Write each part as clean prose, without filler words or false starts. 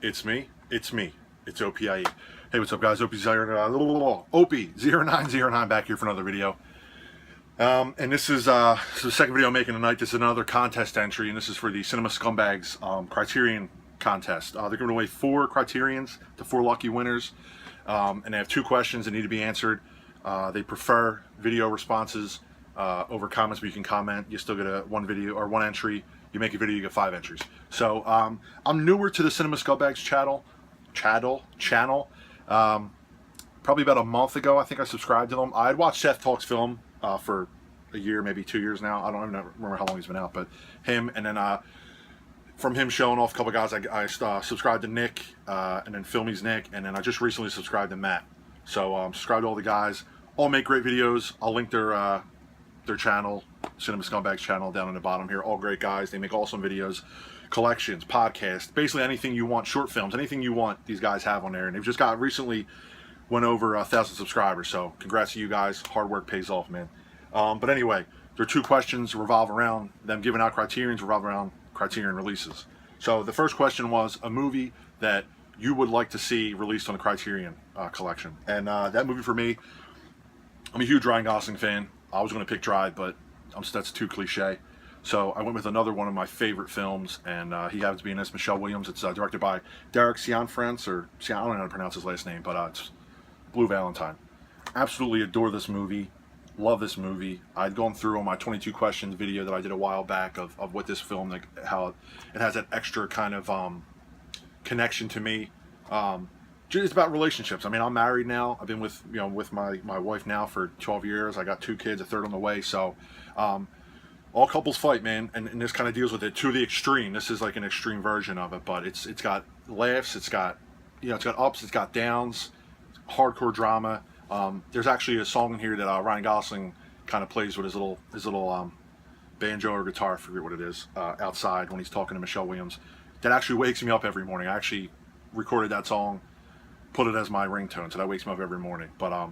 It's me. It's me. It's OPIE. Hey, what's up, guys? Opie0909 back here for another video. And this is the second video I'm making tonight. This is another contest entry, and this is for the Cinema Scumbags Criterion contest. They're giving away 4 Criterions to 4 lucky winners, and they have 2 questions that need to be answered. They prefer video responses over comments, but you can comment. You still get one video or 1 entry. You make a video, you get 5 entries. So I'm newer to the Cinema Scumbags channel. Probably about a month ago, I think I subscribed to them. I had watched Seth Talks Film for a year, maybe 2 years now. I don't even remember how long he's been out, but him, and then from him showing off a couple of guys, I subscribed to Nick, and then FilmiesNick, and then I just recently subscribed to Matt. So subscribe to all the guys. All make great videos. I'll link their channel, Cinema Scumbags channel, down in the bottom here. All great guys. They make awesome videos, collections, podcasts, basically anything you want, short films, anything you want, these guys have on there. And they've just got recently went over 1,000 subscribers. So congrats to you guys. Hard work pays off, man. But anyway, their 2 questions revolve around them giving out Criterions, revolve around Criterion releases. So the first question was a movie that you would like to see released on the Criterion collection. And that movie for me, I'm a huge Ryan Gosling fan. I was going to pick Drive, but that's too cliche. So I went with another one of my favorite films, and he happens to be in this, Michelle Williams. It's directed by Derek Cianfrance, or I don't know how to pronounce his last name, but it's Blue Valentine. Absolutely adore this movie. Love this movie. I'd gone through on my 22 questions video that I did a while back of what this film, like how it has that extra kind of connection to me. It's about relationships. I mean, I'm married now. I've been with my wife now for 12 years. I got 2 kids, a third on the way. So all couples fight, man, and this kind of deals with it to the extreme. This is like an extreme version of it, but it's got laughs, it's got ups, it's got downs, hardcore drama. There's actually a song in here that Ryan Gosling kind of plays with his little banjo or guitar, I forget what it is, outside when he's talking to Michelle Williams. That actually wakes me up every morning. I actually recorded that song, put it as my ringtone, so that wakes me up every morning. But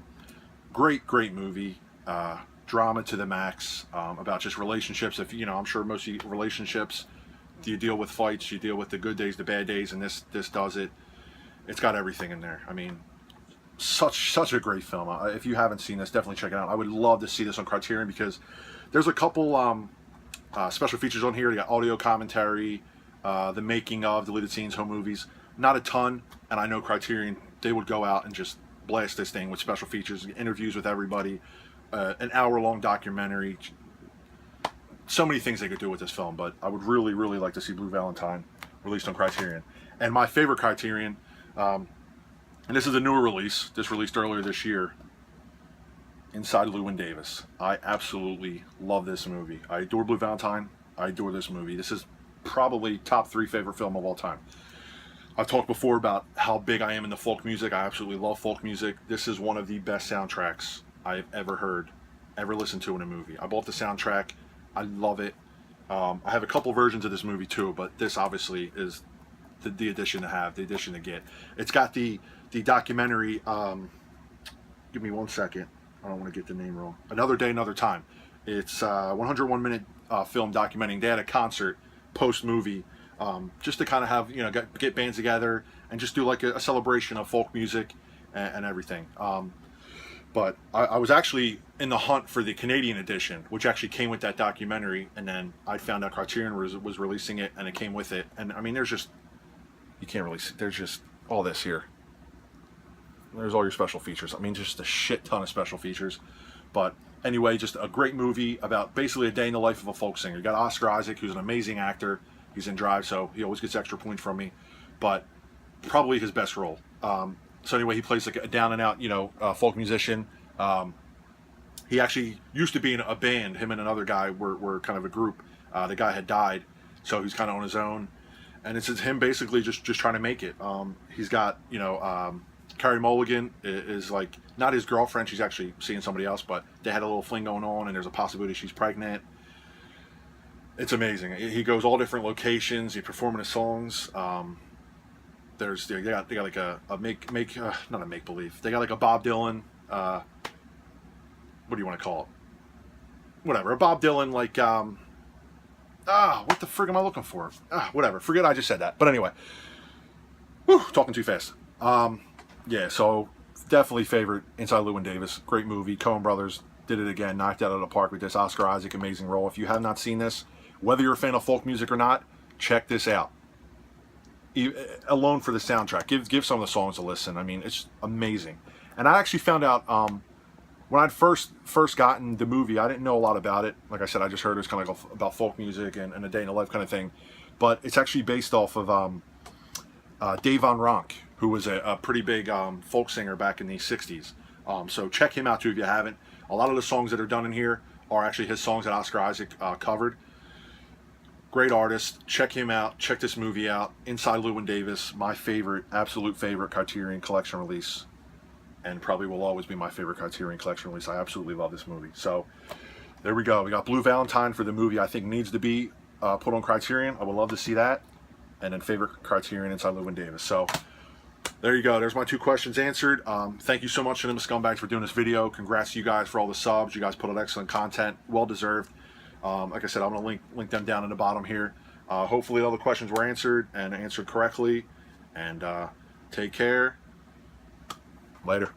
great movie, drama to the max, about just relationships. If I'm sure most of relationships, you deal with fights, you deal with the good days, the bad days, and this does it. It's got everything in there. I mean, such a great film. If you haven't seen this, definitely check it out. I would love to see this on Criterion because there's a couple special features on here. You got audio commentary, the making of, deleted scenes, home movies. Not a ton, and I know Criterion, they would go out and just blast this thing with special features, interviews with everybody, an hour-long documentary. So many things they could do with this film, but I would really like to see Blue Valentine released on Criterion. And my favorite Criterion, and this is a newer release, this released earlier this year, Inside Llewyn Davis. I absolutely love this movie. I adore Blue Valentine. I adore this movie. This is probably top 3 favorite film of all time. I've talked before about how big I am into folk music. I absolutely love folk music. This is one of the best soundtracks I've ever heard, ever listened to in a movie. I bought the soundtrack. I love it. I have a couple versions of this movie too, but this obviously is the edition to have, the edition to get. It's got the documentary, give me 1 second. I don't want to get the name wrong. Another Day, Another Time. It's a 101-minute film documenting. They had a concert post-movie, just to kind of have, get bands together and just do like a celebration of folk music and everything. But I was actually in the hunt for the Canadian edition, which actually came with that documentary, and then I found out Criterion was releasing it, and it came with it. And I mean, there's just, you can't really see, there's just all this here. There's all your special features. I mean, just a shit ton of special features. But anyway, just a great movie about basically a day in the life of a folk singer. You got Oscar Isaac, who's an amazing actor. He's in Drive, so he always gets extra points from me. But probably his best role. So anyway, he plays like a down and out, folk musician. He actually used to be in a band. Him and another guy were kind of a group. The guy had died, so he's kind of on his own. And it's him basically just trying to make it. He's got, Carrie Mulligan is like, not his girlfriend. She's actually seeing somebody else, but they had a little fling going on, and there's a possibility she's pregnant. It's amazing. He goes all different locations. He's performing his songs. They got like a not a make believe. They got like a Bob Dylan. What do you want to call it? Whatever. A Bob Dylan like what the frig am I looking for? Whatever. Forget I just said that. But anyway, Whew, talking too fast. Yeah, so definitely favorite Inside Llewyn Davis. Great movie. Coen Brothers did it again, knocked out of the park with this. Oscar Isaac, amazing role. If you have not seen this, whether you're a fan of folk music or not, check this out. Alone for the soundtrack, give some of the songs a listen. I mean, it's amazing. And I actually found out when I'd first gotten the movie, I didn't know a lot about it. Like I said, I just heard it was kind of like about folk music and a day in the life kind of thing. But it's actually based off of Dave Van Ronk, who was a pretty big folk singer back in the 60s. So check him out too if you haven't. A lot of the songs that are done in here are actually his songs that Oscar Isaac covered. Great artist. Check him out. Check this movie out. Inside Llewyn Davis, my favorite, absolute favorite Criterion Collection release. And probably will always be my favorite Criterion Collection release. I absolutely love this movie. So there we go. We got Blue Valentine for the movie I think needs to be put on Criterion. I would love to see that. And then favorite Criterion Inside Llewyn Davis. So there you go. There's my 2 questions answered. Thank you so much, Cinema Scumbags, for doing this video. Congrats to you guys for all the subs. You guys put out excellent content. Well deserved. Like I said, I'm going to link them down in the bottom here. Hopefully all the questions were answered and answered correctly. And take care. Later.